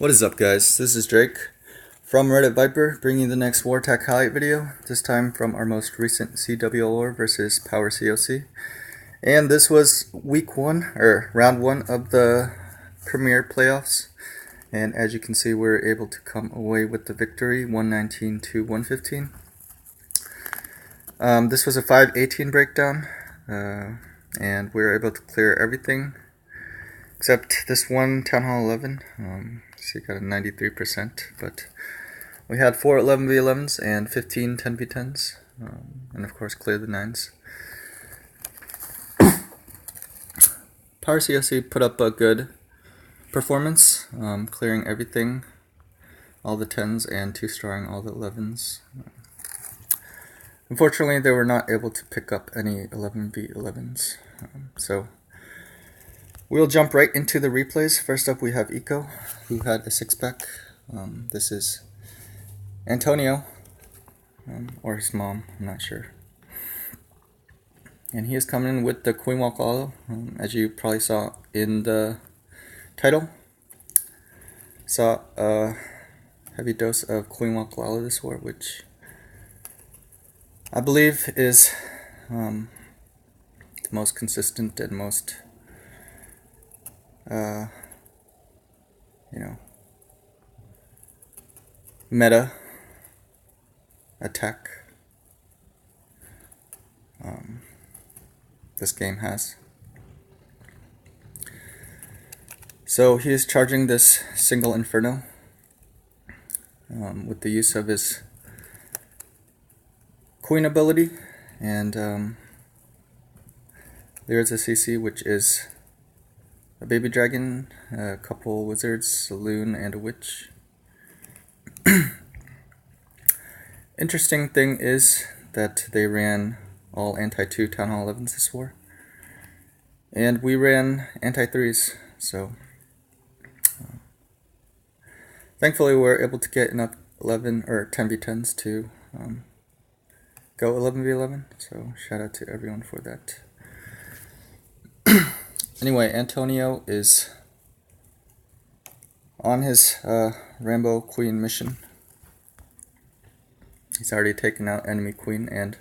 What is up, guys? This is Drake from Reddit Viper, bringing you the next War Attack highlight video, this time from our most recent CWL versus Power CoC. And this was round one of the Premier Playoffs. And as you can see, we were able to come away with the victory, 119 to 115. This was a 5-18 breakdown, and we were able to clear everything except this one Town Hall 11. So you got a 93%, but we had 4 11v11s and 15 10v10s, and of course cleared the 9s. Power CoC put up a good performance, clearing everything, all the 10s and 2-starring all the 11s. Unfortunately, they were not able to pick up any 11v11s, so we'll jump right into the replays. First up, we have Eco, who had a 6-pack. This is Antonio, or his mom, I'm not sure. And he is coming in with the Queen Walk Lalo, as you probably saw in the title. Saw a heavy dose of Queen Walk Lalo this war, which I believe is the most consistent and most meta attack this game has. So he is charging this single Inferno with the use of his Queen ability, and there's a CC, which is a baby dragon, a couple wizards, a loon, and a witch. Interesting thing is that they ran all anti-2 Town Hall 11s this war, and we ran anti-3s, so thankfully we were able to get enough 11 or 10v10s to go 11v11, so shout out to everyone for that. Anyway, Antonio is on his Rambo Queen mission. He's already taken out enemy queen, and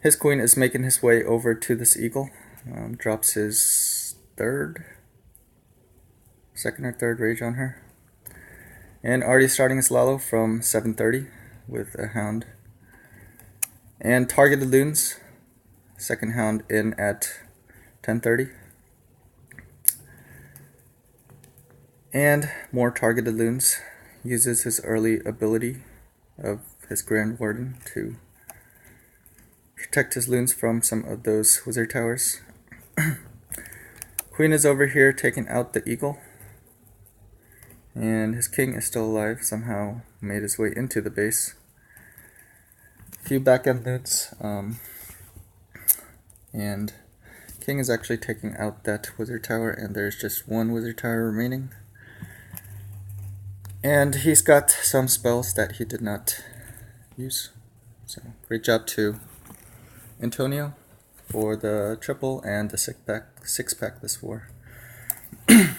his queen is making his way over to this eagle. Drops his second or third rage on her, and already starting his lalo from 730 with a hound and targeted loons. Second hound in at 1030. And more targeted loons. Uses his early ability of his Grand Warden to protect his loons from some of those wizard towers. Queen is over here taking out the eagle, and his king is still alive, somehow made his way into the base. A few back-end loons, and king is actually taking out that wizard tower, and there's just one wizard tower remaining. And he's got some spells that he did not use. So great job to Antonio for the triple and the 6-pack this war. I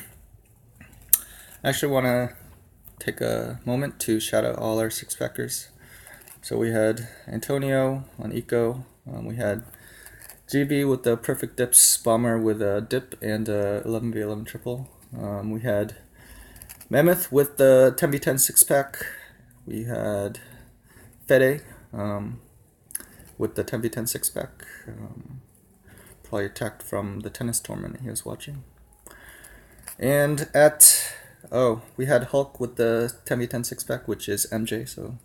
actually want to take a moment to shout out all our 6-packers. So we had Antonio on Eco. We had GB with the perfect dips bomber with a dip and a 11v11 triple. We had Mammoth with the 10v10 6-pack. We had Fede with the 10v10 6-pack. Probably attacked from the tennis tournament he was watching. And we had Hulk with the 10v10 6-pack, which is MJ, so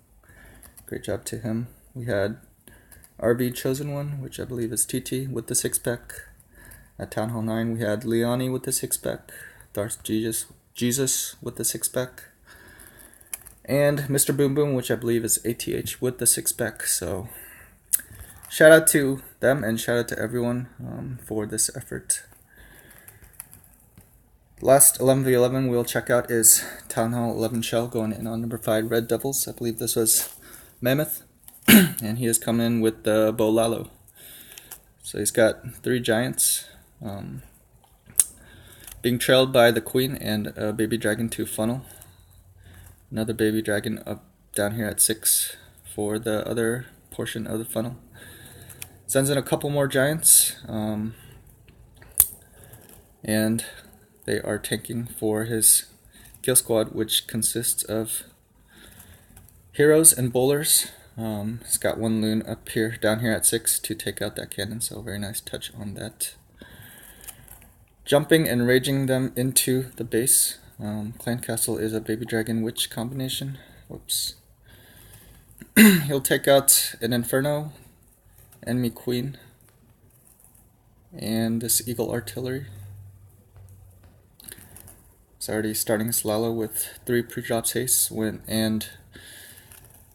great job to him. We had RB Chosen One, which I believe is TT, with the 6-pack. At Town Hall 9, we had Leoni with the 6-pack. Darth Jesus with the 6-pack, and Mr. Boom Boom, which I believe is ATH, with the 6-pack. So shout out to them and shout out to everyone for this effort. Last 11v11 we'll check out is Town Hall 11 Shell going in on number 5 Red Devils. I believe this was Mammoth, and he has come in with the Bow Lalo. So he's got 3 giants. Being trailed by the Queen and a baby dragon to funnel. Another baby dragon up down here at 6 for the other portion of the funnel. Sends in a couple more giants, and they are tanking for his kill squad, which consists of heroes and bowlers. He's got one loon up here, down here at 6 to take out that cannon, so very nice touch on that. Jumping and raging them into the base. Clan Castle is a baby dragon witch combination. Whoops. He'll take out an Inferno, enemy queen, and this eagle artillery. He's already starting his lalo with 3 pre-drops haste and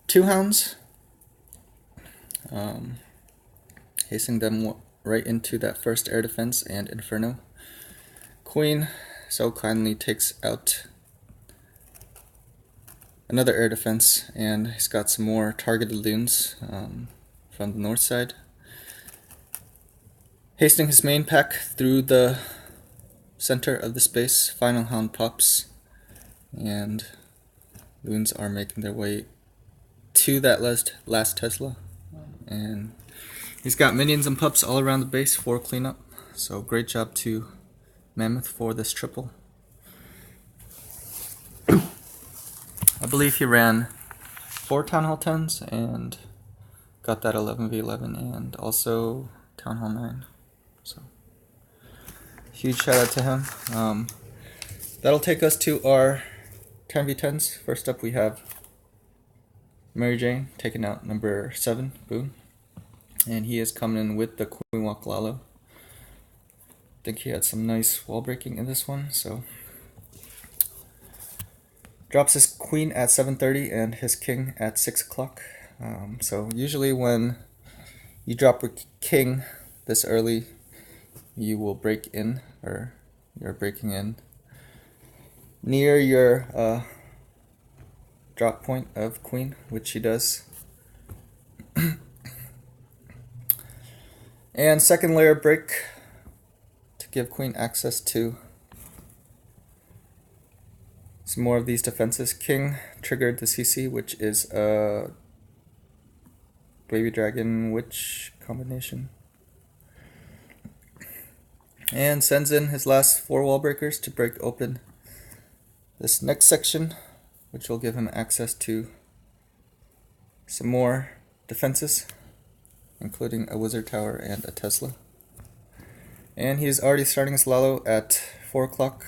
2 hounds. Hasting them right into that first air defense and Inferno. Queen so kindly takes out another air defense, and he's got some more targeted loons from the north side. Hasting his main pack through the center of the space. Final hound pops, and loons are making their way to that last Tesla. And he's got minions and pups all around the base for cleanup. So great job to Mammoth for this triple. I believe he ran 4 Town Hall 10s and got that 11v11 and also Town Hall 9. So huge shout out to him. That'll take us to our 10v10s. First up we have Mary Jane taking out number 7, Boone. And he is coming in with the Queen Walk Lalo. I think he had some nice wall breaking in this one, so drops his queen at 7:30 and his king at 6 o'clock. So usually when you drop a king this early, you will break in, or you're breaking in near your drop point of queen, which he does. And second layer break to give queen access to some more of these defenses. King triggered the CC, which is a baby dragon witch combination, and sends in his last 4 wall breakers to break open this next section, which will give him access to some more defenses, including a wizard tower and a Tesla. And he's already starting his lalo at 4 o'clock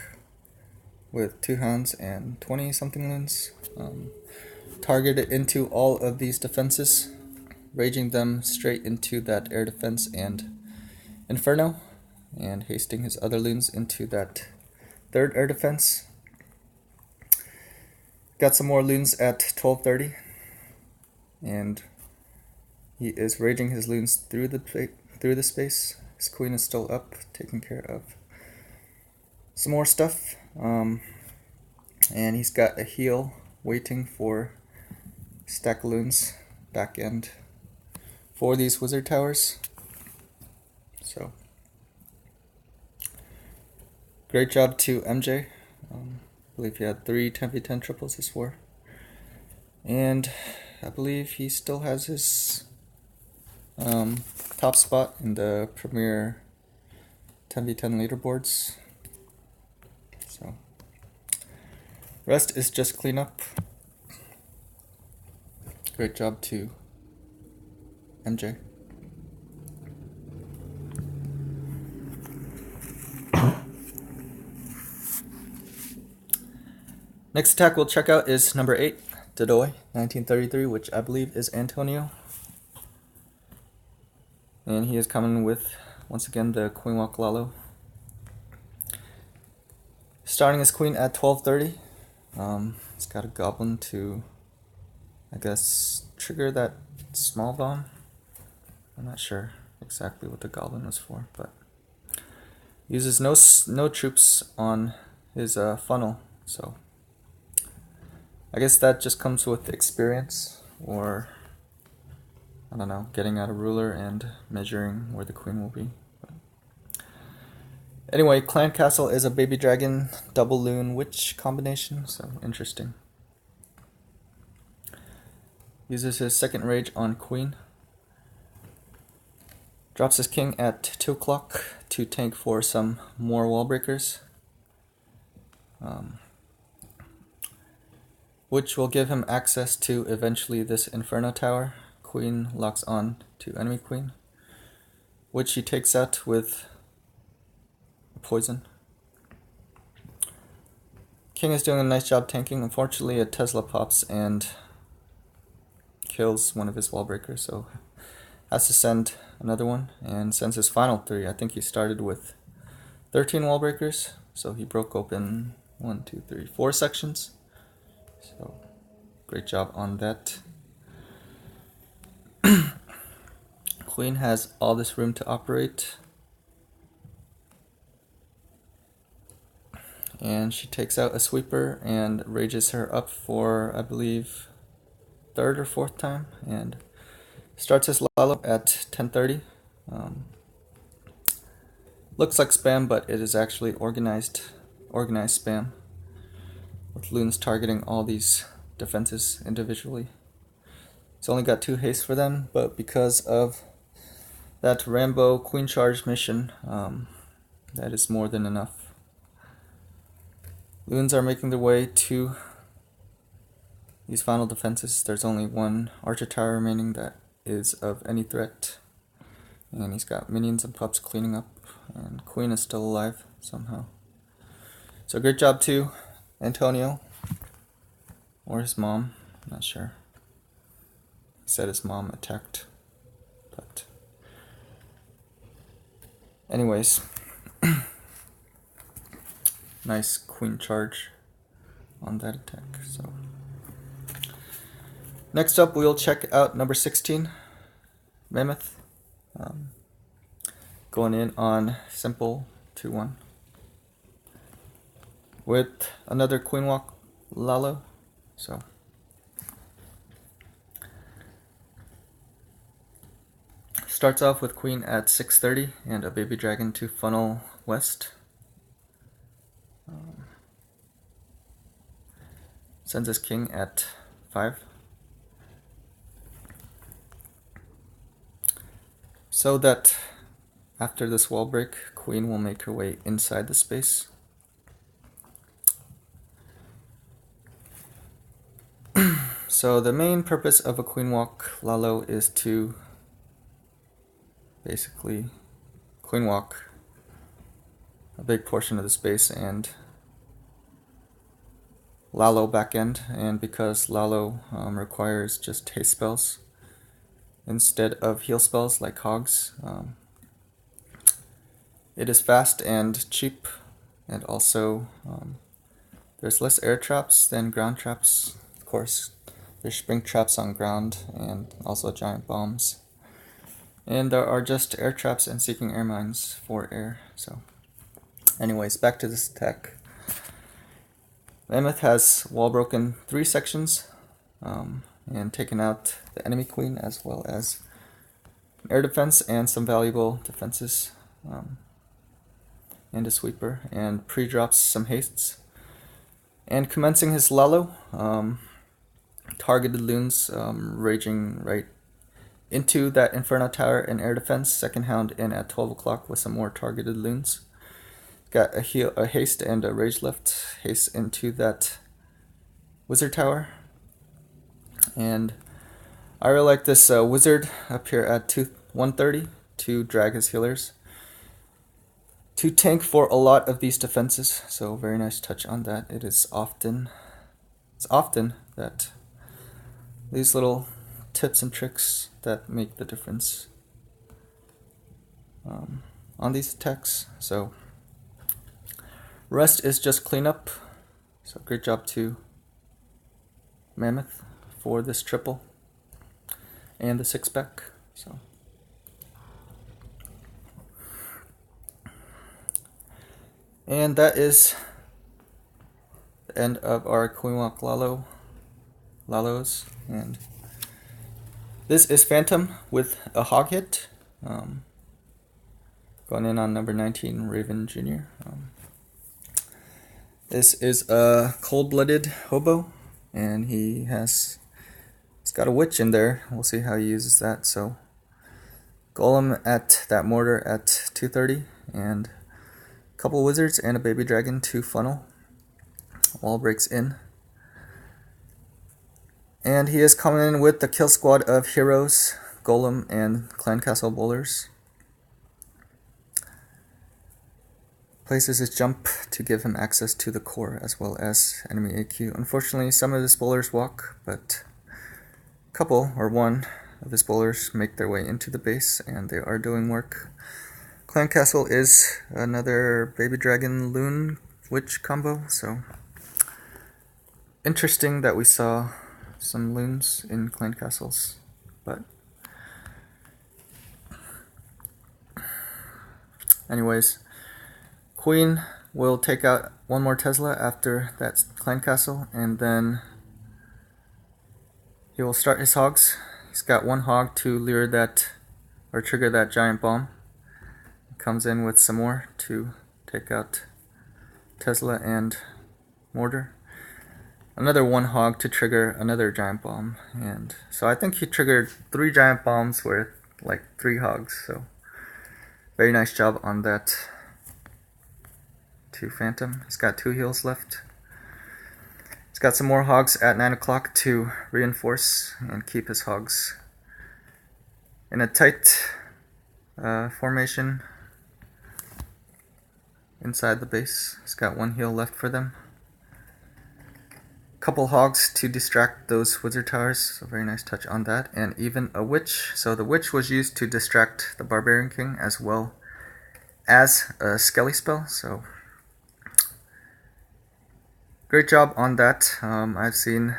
with 2 hounds and 20 something loons. Targeted into all of these defenses, raging them straight into that air defense and Inferno, and hasting his other loons into that 3rd air defense. Got some more loons at 12:30, and he is raging his loons through the space. His queen is still up, taking care of some more stuff. And he's got a heal waiting for stack loons back end for these wizard towers. So great job to MJ. I believe he had 3 10v10 triples this war, and I believe he still has his top spot in the premier 10v10 leaderboards. So rest is just cleanup. Great job to MJ. Next attack we'll check out is number 8, Dodoy, 1933, which I believe is Antonio. And he is coming with, once again, the Queen Walk Lalo. Starting his queen at 12:30. He's got a goblin to, I guess, trigger that small bomb. I'm not sure exactly what the goblin was for, but uses no troops on his funnel, so I guess that just comes with experience, or I don't know, getting out a ruler and measuring where the queen will be. Anyway, Clan Castle is a baby dragon double loon witch combination, so interesting. Uses his second rage on queen. Drops his king at 2 o'clock to tank for some more wall breakers, which will give him access to eventually this Inferno Tower. Queen locks on to enemy queen, which he takes out with poison. King is doing a nice job tanking. Unfortunately, a Tesla pops and kills one of his wall breakers, so has to send another one, and sends his final 3. I think he started with 13 wall breakers, so he broke open 1, 2, 3, 4 sections. So great job on that. Queen has all this room to operate, and she takes out a sweeper and rages her up for, I believe, 3rd or 4th time, and starts his lalo at 10:30. Looks like spam, but it is actually organized spam, with loons targeting all these defenses individually. It's only got 2 haste for them, but because of that Rambo queen charge mission, that is more than enough. Loons are making their way to these final defenses. There's only 1 archer tower remaining that is of any threat, and he's got minions and pups cleaning up, and queen is still alive somehow. So great job to Antonio, or his mom, I'm not sure. He said his mom attacked, but anyways, nice queen charge on that attack. So next up, we'll check out number 16, Mammoth, going in on simple 2-1 with another queen walk lalo. So starts off with queen at 6:30 and a baby dragon to funnel west. Sends his king at 5. So that after this wall break, queen will make her way inside the space. So the main purpose of a queen walk lalo is to basically queen walk a big portion of the space and lalo back end, and because lalo requires just haste spells instead of heal spells like hogs, it is fast and cheap, and also there's less air traps than ground traps. Of course, there's spring traps on ground and also giant bombs, and there are just air traps and seeking air mines for air. So anyways, back to this attack. Mammoth has wall broken 3 sections and taken out the enemy queen, as well as air defense and some valuable defenses, and a sweeper, and pre-drops some hastes. And commencing his lalo, targeted loons raging right into that Inferno Tower and air defense. Second hound in at 12 o'clock with some more targeted loons. Got a haste and a rage lift. Haste into that wizard tower. And I really like this wizard up here at 130 to drag his healers to tank for a lot of these defenses. So very nice touch on that. It's often that these little tips and tricks that make the difference on these attacks. So rest is just cleanup. So great job to Mammoth for this triple and the 6-pack. So and that is the end of our Queen Walk Lalos, and this is Phantom with a hog hit, going in on number 19, Raven Jr. This is a cold-blooded hobo, and he has He's got a witch in there. We'll see how he uses that. So golem at that mortar at 230, and a couple wizards and a baby dragon to funnel. Wall breaks in. And he is coming in with the kill squad of heroes, golem, and clan castle bowlers. Places his jump to give him access to the core as well as enemy AQ. Unfortunately, some of his bowlers walk, but a couple, or one, of his bowlers make their way into the base, and they are doing work. Clan Castle is another Baby Dragon Loon Witch combo, so interesting that we saw some loons in Clan Castles, but anyways, Queen will take out one more Tesla after that Clan Castle, and then he will start his hogs. He's got one hog to lure that, or trigger that giant bomb. Comes in with some more to take out Tesla and mortar. Another one hog to trigger another giant bomb, and so I think he triggered 3 giant bombs with like 3 hogs. So very nice job on that. To Phantom. He's got 2 heals left. He's got some more hogs at 9 o'clock to reinforce and keep his hogs in a tight formation inside the base. He's got 1 heal left for them. Couple hogs to distract those wizard towers, so very nice touch on that, and even a witch. So the witch was used to distract the Barbarian King as well as a Skelly spell, so great job on that. I've seen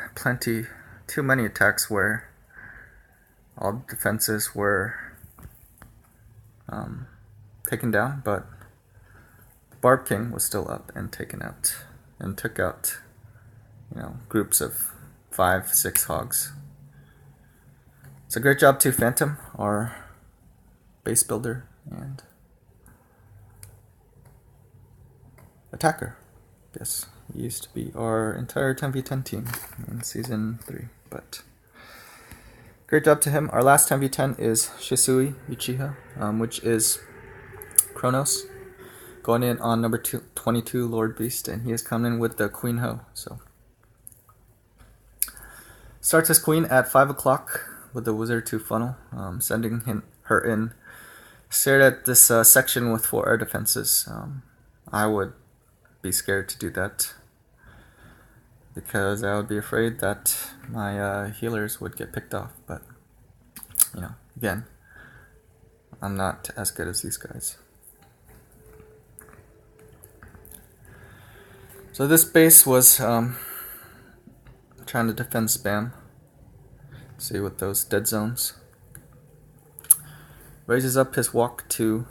too many attacks where all defenses were taken down, but the Barb King was still up and taken out, and took out, groups of 5, 6 hogs. So great job to Phantom, our base builder and attacker. Yes, he used to be our entire 10v10 team in Season 3, but great job to him. Our last 10v10 is Shisui Uchiha, which is Kronos, going in on number 22, Lord Beast, and he is coming in with the Queen Ho. So starts his queen at 5 o'clock with the wizard to funnel, sending her in. Stared at this section with 4 air defenses. I would be scared to do that because I would be afraid that my healers would get picked off, but again, I'm not as good as these guys. So this base was trying to defend spam. See with those dead zones. Raises up his walk to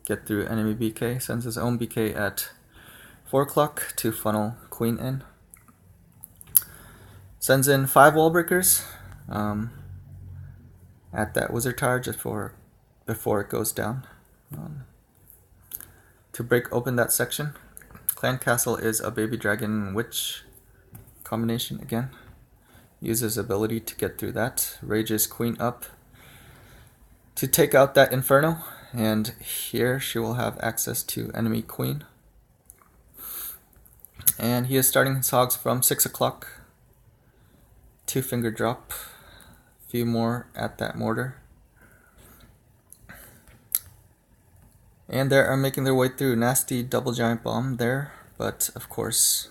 get through enemy BK, sends his own BK at 4 o'clock to funnel Queen in. Sends in 5 wall breakers at that wizard tower just before it goes down to break open that section. Clan Castle is a Baby Dragon Witch combination again. Uses ability to get through that. Rages Queen up to take out that Inferno, and here she will have access to enemy Queen. And he is starting his hogs from 6 o'clock. 2 finger drop. A few more at that mortar. And they are making their way through. Nasty double giant bomb there, but of course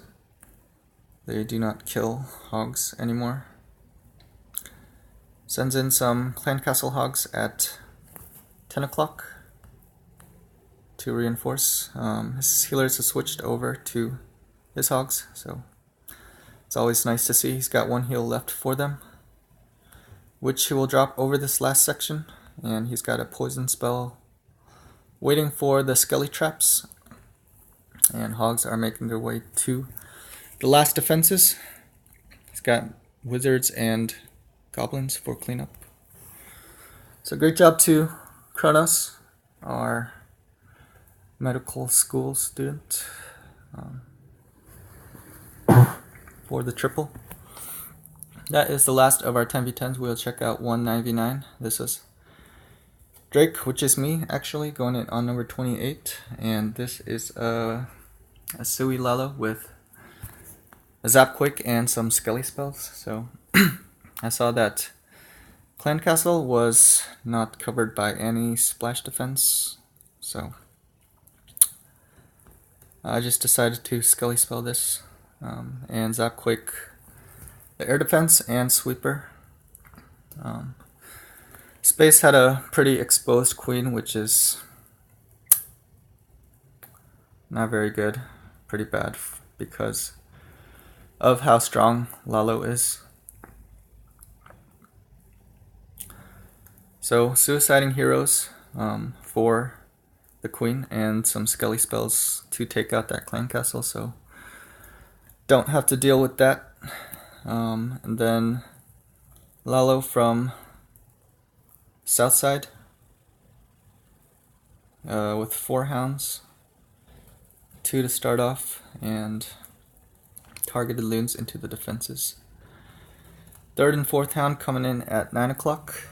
they do not kill hogs anymore. Sends in some Clan Castle hogs at 10 o'clock to reinforce. His healers have switched over to his hogs, so it's always nice to see. He's got 1 heal left for them, which he will drop over this last section, and he's got a poison spell waiting for the Skelly traps, and hogs are making their way to the last defenses. He's got wizards and goblins for cleanup. So great job to Kronos, our medical school student, for the triple. that is the last of our 10v10s. We'll check out one 9v9. This is Drake, which is me, actually, going in on number 28. And this is a Sui Lalo with a Zap Quick and some Skelly spells. So I saw that Clan Castle was not covered by any splash defense, so I just decided to Skelly spell this and Zap Quick the air defense and sweeper. Space had a pretty exposed queen, which is not very good, pretty bad because of how strong Lalo is. So suiciding heroes for the queen and some Skelly spells to take out that clan castle, so don't have to deal with that. And then Lalo from south side with 4 hounds, 2 to start off, and targeted loons into the defenses. 3rd and 4th hound coming in at 9 o'clock.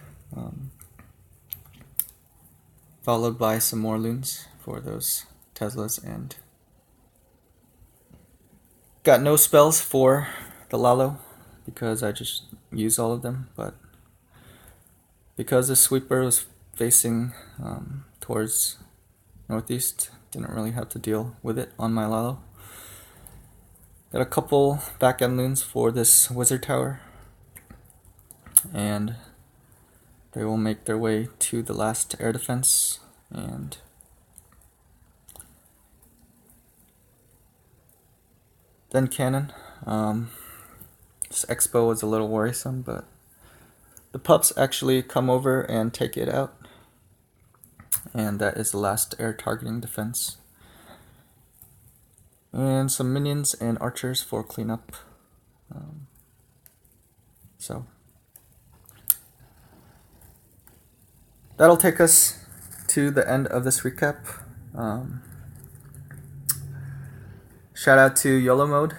Followed by some more loons for those Teslas, and got no spells for the Lalo because I just used all of them, but because the sweeper was facing towards northeast, didn't really have to deal with it on my Lalo. Got a couple back end loons for this wizard tower, and they will make their way to the last air defense, and then cannon. This expo was a little worrisome, but the pups actually come over and take it out, and that is the last air targeting defense. And some minions and archers for cleanup. So that'll take us to the end of this recap. Shout out to Yolo mode,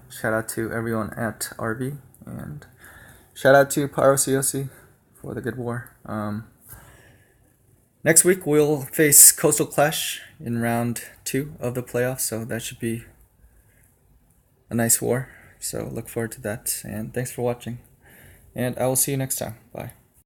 shout out to everyone at RV, and shout out to Power CoC for the good war. Next week we'll face Coastal Clash in round 2 of the playoffs, so that should be a nice war. So look forward to that, and thanks for watching, and I will see you next time. Bye.